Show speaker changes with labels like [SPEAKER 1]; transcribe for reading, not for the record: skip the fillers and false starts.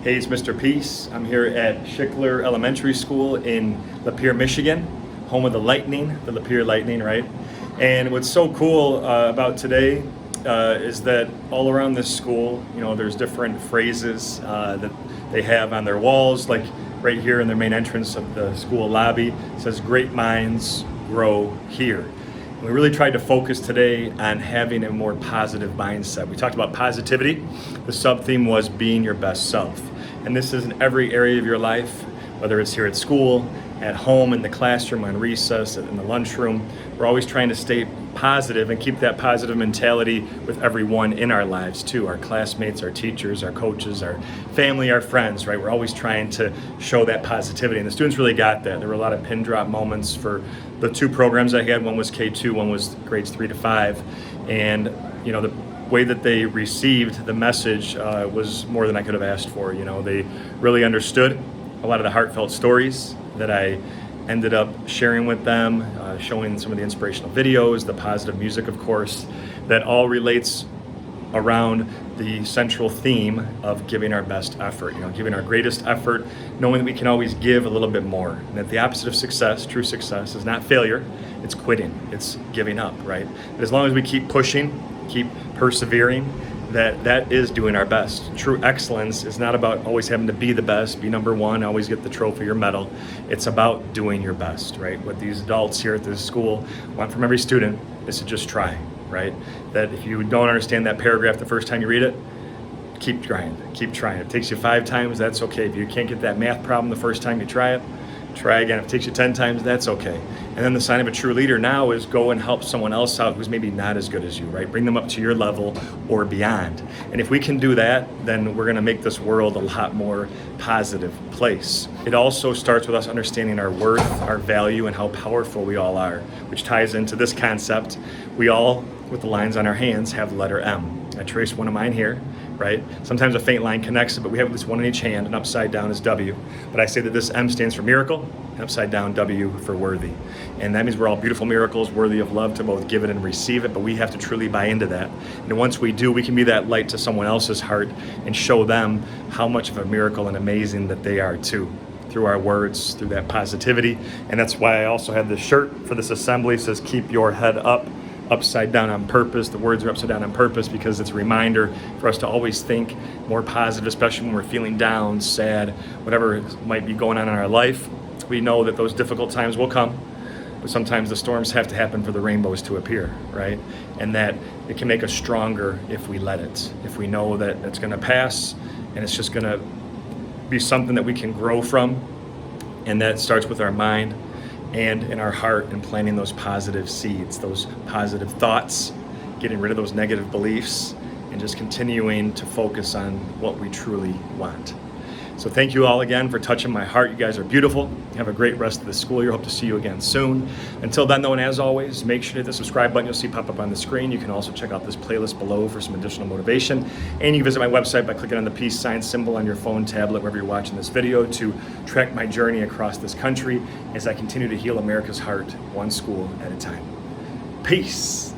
[SPEAKER 1] Hey, it's Mr. Peace. I'm here at Schickler Elementary School in Lapeer, Michigan, home of the Lightning, the Lapeer Lightning, right? And what's so cool about today is that all around this school, there's different phrases that they have on their walls, like right here in the main entrance of the school lobby. It says, "Great minds grow here." We really tried to focus today on having a more positive mindset. We talked about positivity. The sub-theme was being your best self. And this is in every area of your life, whether it's here at school, at home, in the classroom, on recess, in the lunchroom. We're always trying to stay positive and keep that positive mentality with everyone in our lives too, our classmates, our teachers, our coaches, our family, our friends, right? We're always trying to show that positivity, and the students really got that. There were a lot of pin drop moments for the two programs I had. One was K2, one was grades 3 to 5, and the way that they received the message was more than I could have asked for. They really understood a lot of the heartfelt stories that I ended up sharing with them, showing some of the inspirational videos, the positive music, of course, that all relates around the central theme of giving our best effort, giving our greatest effort, knowing that we can always give a little bit more, and that the opposite of success, true success, is not failure, it's quitting, it's giving up, right? But as long as we keep pushing, keep persevering, that is doing our best. True excellence is not about always having to be the best, be number one, always get the trophy or medal. It's about doing your best, right? What these adults here at this school want from every student is to just try, right? That if you don't understand that paragraph the first time you read it, keep trying, keep trying. If it takes you 5 times, that's okay. If you can't get that math problem the first time you try it, try again. If it takes you 10 times, that's okay. And then the sign of a true leader now is go and help someone else out who's maybe not as good as you, right? Bring them up to your level or beyond. And if we can do that, then we're gonna make this world a lot more positive place. It also starts with us understanding our worth, our value, and how powerful we all are, which ties into this concept. We all, with the lines on our hands, have the letter M. I traced one of mine here, right? Sometimes a faint line connects it, but we have at least one in each hand, and upside down is W. But I say that this M stands for miracle, and upside down W for worthy. And that means we're all beautiful miracles, worthy of love to both give it and receive it, but we have to truly buy into that. And once we do, we can be that light to someone else's heart and show them how much of a miracle and amazing that they are too, through our words, through that positivity. And that's why I also have this shirt for this assembly. It says, "Keep your head up." Upside down on purpose. The words are upside down on purpose because it's a reminder for us to always think more positive, especially when we're feeling down, sad, whatever might be going on in our life. We know that those difficult times will come, but sometimes the storms have to happen for the rainbows to appear, right? And that it can make us stronger if we let it, if we know that it's gonna pass and it's just gonna be something that we can grow from. And that starts with our mind and in our heart, and planting those positive seeds, those positive thoughts, getting rid of those negative beliefs, and just continuing to focus on what we truly want. So thank you all again for touching my heart. You guys are beautiful. Have a great rest of the school year. Hope to see you again soon. Until then, though, and as always, make sure to hit the subscribe button you'll see pop up on the screen. You can also check out this playlist below for some additional motivation. And you can visit my website by clicking on the peace sign symbol on your phone, tablet, wherever you're watching this video, to track my journey across this country as I continue to heal America's heart, one school at a time. Peace.